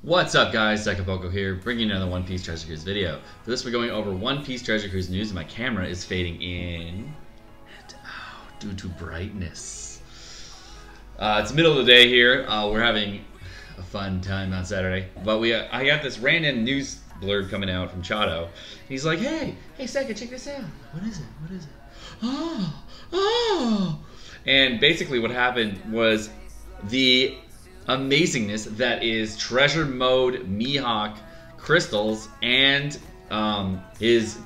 What's up guys, Sekapoko here, bringing another One Piece Treasure Cruise video. For this we're going over One Piece Treasure Cruise news and my camera is fading in and out due to brightness. It's the middle of the day here, we're having a fun time on Saturday, but I got this random news blurb coming out from Chado. He's like, hey Seka, check this out. What is it? Oh! And basically what happened was the amazingness that is treasure mode Mihawk crystals and his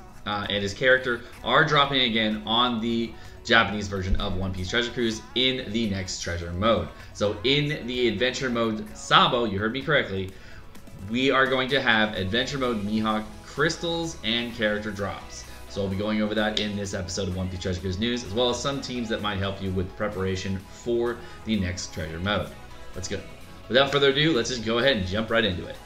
character are dropping again on the Japanese version of One Piece Treasure Cruise in the next treasure mode. So in the adventure mode Sabo, you heard me correctly, we are going to have adventure mode Mihawk crystals and character drops. So I'll be going over that in this episode of One Piece Treasure Cruise news, as well as some teams that might help you with preparation for the next treasure mode. Let's go. Without further ado, let's just go ahead and jump right into it.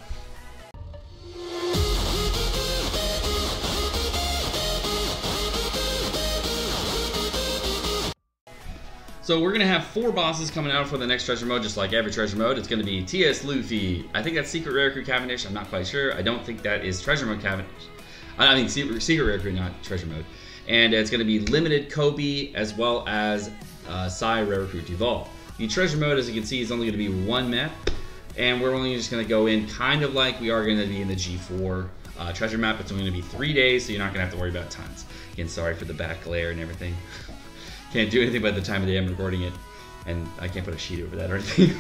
So we're going to have 4 bosses coming out for the next treasure mode, just like every treasure mode. It's going to be T.S. Luffy. I think that's Secret Rare Crew Cavendish. I'm not quite sure. I don't think that is treasure mode Cavendish. I mean Secret Rare Crew, not treasure mode. And it's going to be Limited Kobe as well as Sai Rare Crew Duval. The treasure mode, as you can see, is only going to be 1 map, and we're only just going to go in kind of like we are going to be in the G4 treasure map. It's only going to be 3 days, so you're not going to have to worry about tons. Again, sorry for the back glare and everything. Can't do anything by the time of the day I'm recording it, and I can't put a sheet over that or anything.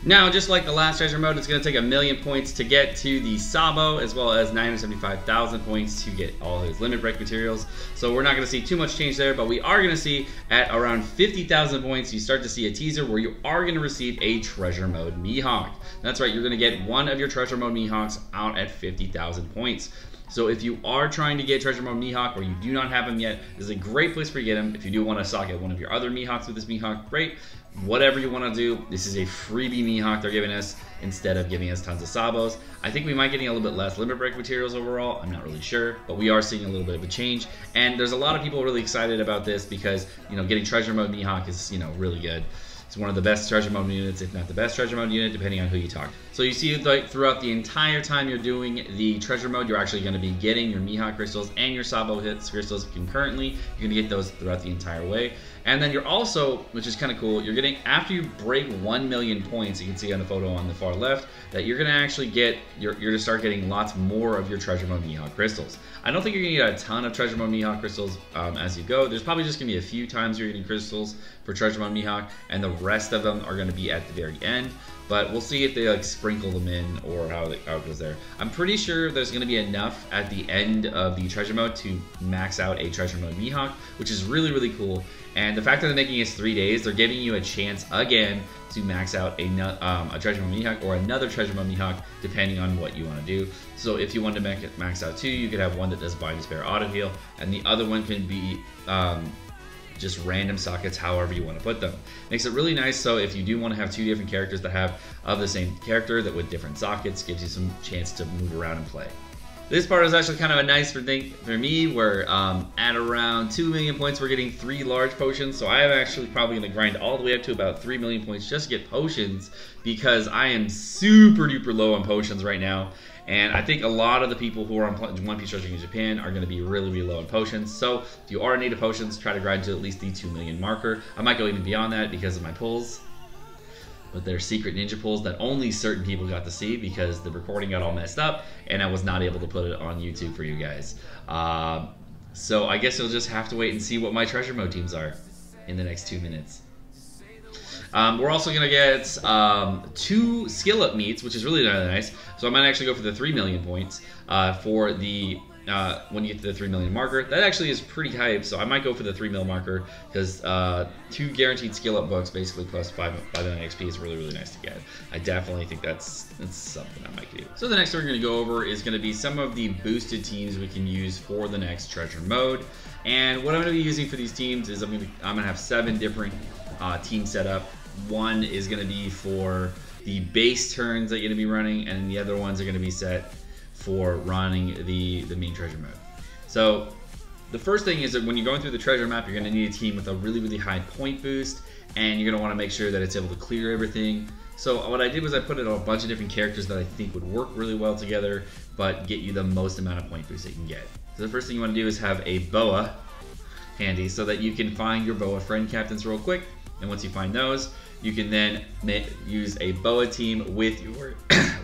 Now, just like the last treasure mode, it's going to take 1,000,000 points to get to the Sabo, as well as 975,000 points to get all his limit break materials. So we're not going to see too much change there, but we are going to see at around 50,000 points, you start to see a teaser where you are going to receive a treasure mode Mihawk. That's right, you're going to get one of your treasure mode Mihawks out at 50,000 points. So if you are trying to get treasure mode Mihawk or you do not have him yet, this is a great place for you to get him. If you do want to stock at one of your other Mihawks with this Mihawk, great. Whatever you want to do, this is a freebie Mihawk they're giving us instead of giving us tons of Sabos. I think we might getting a little bit less limit break materials overall. I'm not really sure, but we are seeing a little bit of a change. And there's a lot of people really excited about this because, you know, getting treasure mode Mihawk is, you know, really good. It's one of the best treasure mode units, if not the best treasure mode unit, depending on who you talk to. So you see, like, throughout the entire time you're doing the treasure mode, you're actually going to be getting your Mihawk crystals and your Sabo hits crystals concurrently. You're going to get those throughout the entire way. And then you're also, which is kind of cool, you're getting, after you break 1,000,000 points, you can see on the photo on the far left, that you're going to actually get, you're going to start getting lots more of your treasure mode Mihawk crystals. I don't think you're going to get a ton of treasure mode Mihawk crystals as you go. There's probably just going to be a few times you're getting crystals for treasure mode Mihawk, and the rest of them are going to be at the very end. But we'll see if they like sprinkle them in or how it goes there. I'm pretty sure there's going to be enough at the end of the treasure mode to max out a treasure mode Mihawk, which is really, really cool. And the fact that they're making it 3 days, they're giving you a chance again to max out a treasure mode Mihawk or another treasure mode Mihawk, depending on what you want to do. So if you want to max out 2, you could have one that does bind spare auto heal, and the other one can be just random sockets, however you want to put them. Makes it really nice, so if you do want to have 2 different characters that have of the same character that with different sockets, gives you some chance to move around and play. This part is actually kind of a nice thing for me, where at around 2,000,000 points we're getting 3 large potions, so I am actually probably going to grind all the way up to about 3,000,000 points just to get potions, because I am super duper low on potions right now. And I think a lot of the people who are on One Piece Treasure in Japan are going to be really, really low in potions. So if you are in need of potions, try to grind to at least the 2,000,000 marker. I might go even beyond that because of my pulls. But they're secret ninja pulls that only certain people got to see because the recording got all messed up and I was not able to put it on YouTube for you guys. So I guess you'll just have to wait and see what my treasure mode teams are in the next 2 minutes. We're also going to get 2 skill up meets, which is really, really nice. So I might actually go for the 3,000,000 points for the when you get to the 3,000,000 marker. That actually is pretty hype, so I might go for the 3,000,000 marker because 2 guaranteed skill up books, basically plus 5,000 XP, is really, really nice to get. I definitely think that's something I might do. So the next thing we're going to go over is going to be some of the boosted teams we can use for the next treasure mode. And what I'm going to be using for these teams is I'm going to have 7 different teams set up. One is going to be for the base turns that you're going to be running, and the other ones are going to be set for running the main treasure mode. So the first thing is that when you're going through the treasure map, you're going to need a team with a really, really high point boost, and you're going to want to make sure that it's able to clear everything So what I did was I put in a bunch of different characters that I think would work really well together, but get you the most amount of point boost that you can get. So the first thing you want to do is have a boa handy so that you can find your boa friend captains real quick. And once you find those, you can then use a boa team with your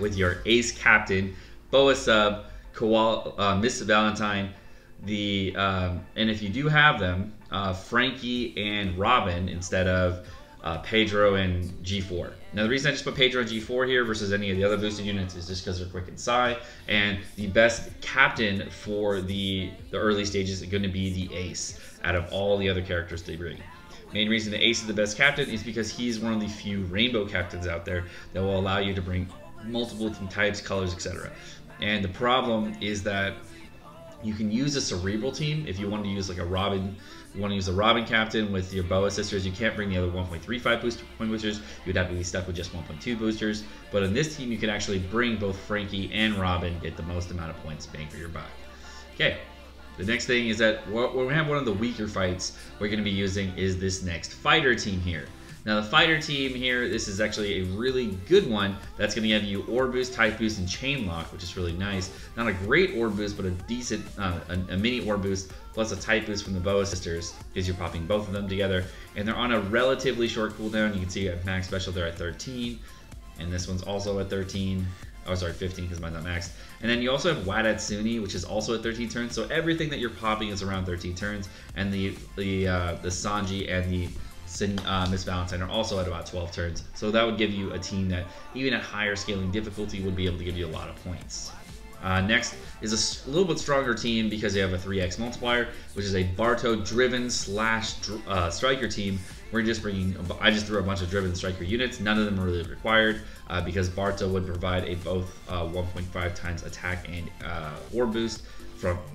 with your ace captain, boa sub, Miss Valentine, and if you do have them, Frankie and Robin instead of Pedro and G4. Now the reason I just put Pedro and G4 here versus any of the other boosted units is just because they're quick inside, and the best captain for the early stages is going to be the ace out of all the other characters they bring. Main reason the ace is the best captain is because he's one of the few rainbow captains out there that will allow you to bring multiple team types, colors, etc. And the problem is that you can use a cerebral team if you want to use like a Robin. You want to use a Robin captain with your boa sisters. You can't bring the other 1.35 point boosters. You'd have to be stuck with just 1.2 boosters. But in this team, you can actually bring both Frankie and Robin, get the most amount of points bang for your buck. Okay. The next thing is that when we have one of the weaker fights we're going to be using is this next fighter team here. Now the fighter team here, this is actually a really good one that's going to give you orb boost, type boost, and chain lock, which is really nice. Not a great orb boost, but a decent, a mini orb boost, plus a type boost from the boa sisters, because you're popping both of them together. And they're on a relatively short cooldown. You can see at max special they're at 13, and this one's also at 13. Oh, sorry, 15 because mine's not maxed. And then you also have Wadatsuni, which is also at 13 turns. So everything that you're popping is around 13 turns, and the Sanji and the Miss Valentine are also at about 12 turns. So that would give you a team that, even at higher scaling difficulty, would be able to give you a lot of points. Next is a little bit stronger team because they have a 3x multiplier, which is a Barto driven / striker team. We're just bringing, I just threw a bunch of driven striker units. None of them are really required because Barto would provide a both 1.5 times attack and orb boost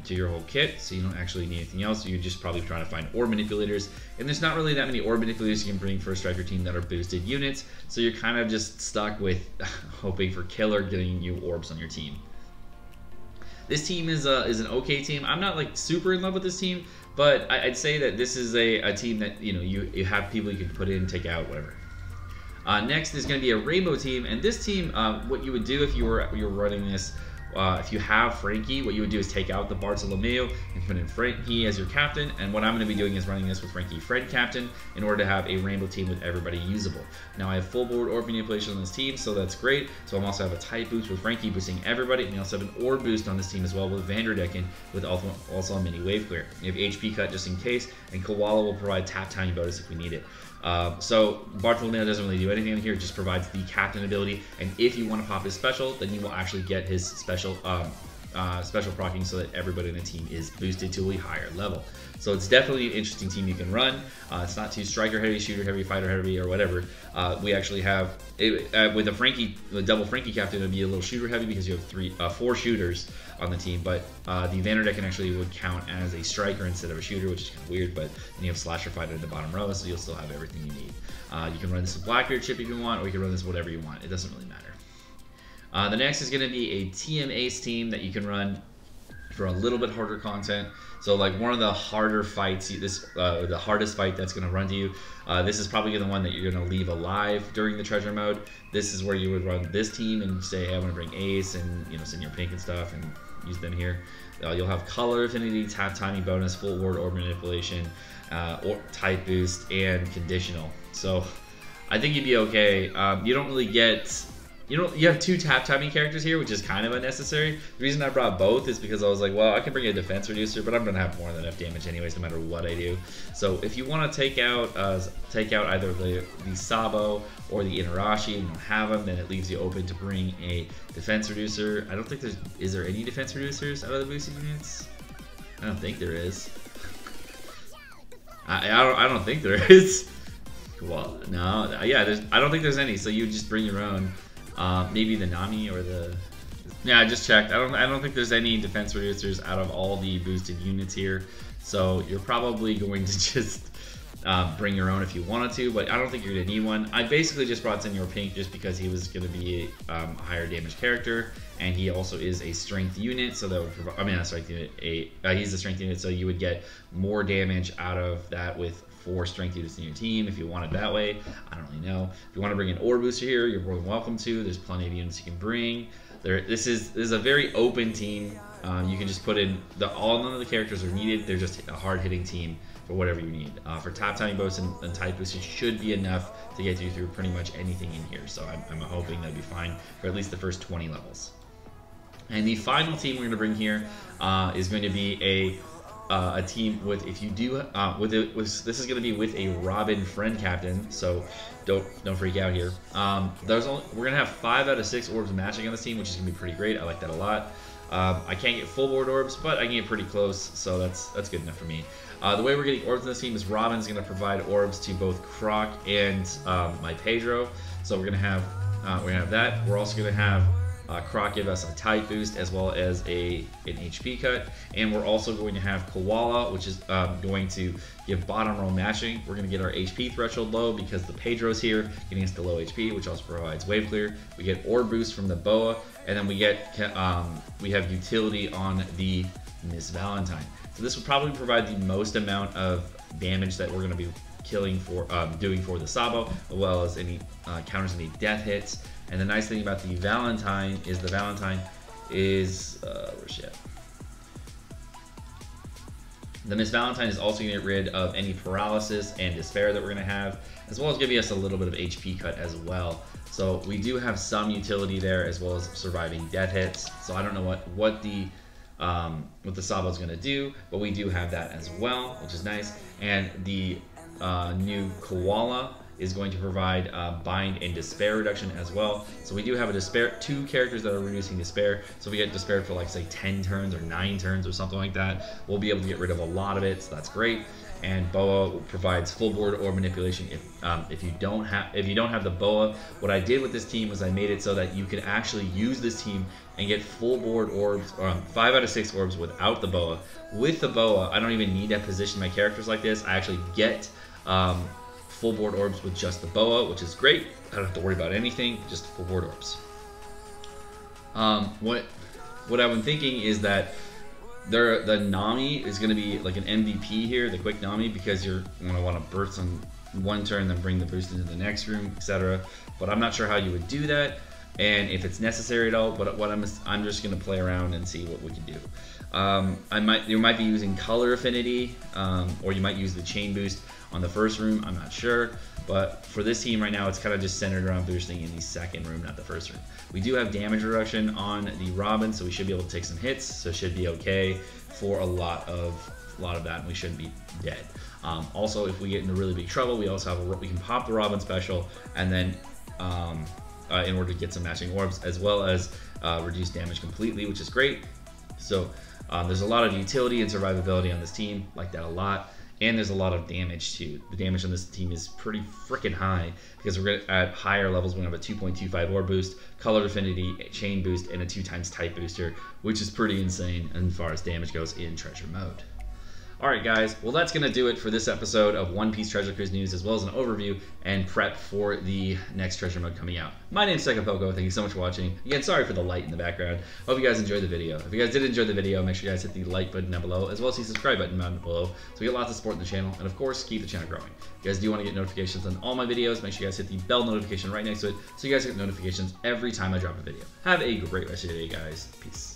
to your whole kit, so you don't actually need anything else. You're just probably trying to find orb manipulators, and there's not really that many orb manipulators you can bring for a striker team that are boosted units, so you're kind of just stuck with hoping for killer getting you orbs on your team. This team is an okay team. I'm not like super in love with this team, but I'd say that this is a team that you have people you can put in, take out, whatever. Next is going to be a rainbow team, and this team, what you would do if you were running this, if you have Frankie, what you would do is take out the Bartolomeo and put in Frankie as your captain. And what I'm going to be doing is running this with Frankie friend captain in order to have a rainbow team with everybody usable. Now I have full board orb manipulation on this team, so that's great. So I'm also have a type boost with Frankie boosting everybody, and we also have an orb boost on this team as well with Vanderdecken with also a mini wave clear. You have HP cut just in case, and Koala will provide tap tiny bonus if we need it. So Bartolomeo doesn't really do anything in here, it just provides the captain ability, and if you want to pop his special, then you will actually get his special procking so that everybody in the team is boosted to a higher level. So it's definitely an interesting team you can run. It's not too striker heavy, shooter heavy, fighter heavy, or whatever. We actually have with the double Frankie captain, it would be a little shooter heavy because you have 4 shooters on the team. But the Vanderdecken actually would count as a striker instead of a shooter, which is kind of weird. But then you have slasher fighter in the bottom row, so you'll still have everything you need. You can run this with Blackbeard chip if you want, or you can run this whatever you want. It doesn't really matter. The next is going to be a TM Ace team that you can run for a little bit harder content. So like one of the harder fights, the hardest fight that's going to run to you, this is probably the one that you're going to leave alive during the treasure mode. This is where you would run this team and say, hey, I want to bring Ace and send your pink and stuff and use them here. You'll have color affinity, tap tiny bonus, full ward orb manipulation, or type boost, and conditional. So I think you'd be okay. You don't really get... You have 2 tap timing characters here, which is kind of unnecessary. The reason I brought both is because I was like, well, I can bring a defense reducer, but I'm going to have more than enough damage anyways, no matter what I do. So if you want to take out either the Sabo or the Inarashi and you don't have them, then it leaves you open to bring a defense reducer. I don't think is there any defense reducers out of the boosted units? I don't think there is. I don't think there is. Well, no, yeah, I don't think there's any. So you just bring your own. Maybe the Nami or the... Yeah, I just checked. I don't think there's any defense reducers out of all the boosted units here. So you're probably going to just bring your own if you wanted to, but I don't think you're going to need one. I basically just brought Senor Pink just because he was going to be a higher damage character, and he also is a strength unit, so that would provide... I mean, not strength unit. He's a strength unit, so you would get more damage out of that with 4 strength units in your team if you want it that way. I don't really know. If you want to bring an orb booster here, you're more than welcome to. There's plenty of units you can bring. This is a very open team. You can just put in none of the characters are needed. They're just a hard-hitting team for whatever you need. For top tiny boats and type boosts, it should be enough to get you through pretty much anything in here. So I'm hoping that'll be fine for at least the first 20 levels. And the final team we're going to bring here is going to be a team with, if you do this is going to be with a Robin friend captain, so don't freak out here. We're going to have 5 out of 6 orbs matching on this team, which is going to be pretty great. I like that a lot. I can't get full board orbs, but I can get pretty close, so that's good enough for me. The way we're getting orbs in this team is Robin's going to provide orbs to both Croc and my Pedro. So we're going to have that. We're also going to have Croc give us a type boost as well as an HP cut, and we're also going to have Koala, which is going to give bottom row matching. We're going to get our HP threshold low because the Pedro's here, getting us to low HP, which also provides wave clear. We get orb boost from the Boa, and then we have utility on the Miss Valentine. So this will probably provide the most amount of damage that we're going to be doing for the Sabo, as well as any counters any death hits. And the nice thing about the Valentine is where's she at? The Miss Valentine is also going to get rid of any paralysis and despair that we're going to have, as well as giving us a little bit of HP cut as well. So we do have some utility there, as well as surviving death hits. So I don't know what the Sabo is going to do, but we do have that as well, which is nice. And the new Koala is going to provide bind and despair reduction as well. So we do have a 2 characters that are reducing despair. So if we get despair for like say 10 turns or 9 turns or something like that, we'll be able to get rid of a lot of it. So that's great. And Boa provides full board orb manipulation. If you don't have the Boa, what I did with this team was I made it so that you could actually use this team and get full board orbs, 5 out of 6 orbs without the Boa. With the Boa, I don't even need to position my characters like this. I actually get full board orbs with just the Boa, which is great. I don't have to worry about anything, just full board orbs. What I've been thinking is that the Nami is going to be like an MVP here, the quick Nami, because you're going to want to burst on one turn, then bring the boost into the next room, etc. But I'm not sure how you would do that, and if it's necessary at all. But I'm just going to play around and see what we can do. You might be using color affinity, or you might use the chain boost on the first room. I'm not sure, but for this team right now, it's kind of just centered around boosting in the second room, not the first room. We do have damage reduction on the Robin, so we should be able to take some hits, so it should be okay for a lot of that, and we shouldn't be dead. Also, if we get into really big trouble, we also have we can pop the Robin special, and then in order to get some matching orbs, as well as reduce damage completely, which is great. So there's a lot of utility and survivability on this team, like that a lot. And there's a lot of damage too. The damage on this team is pretty freaking high because we're at higher levels. We're gonna have a 2.25 orb boost, color affinity, chain boost, and a 2x type booster, which is pretty insane as far as damage goes in treasure mode. Alright guys, well that's going to do it for this episode of One Piece Treasure Cruise News, as well as an overview and prep for the next treasure mode coming out. My name's Sekapoko, thank you so much for watching. Again, sorry for the light in the background. Hope you guys enjoyed the video. If you guys did enjoy the video, make sure you guys hit the like button down below, as well as the subscribe button down below, so we get lots of support in the channel, and of course, keep the channel growing. If you guys do want to get notifications on all my videos, make sure you guys hit the bell notification right next to it, so you guys get notifications every time I drop a video. Have a great rest of your day, guys. Peace.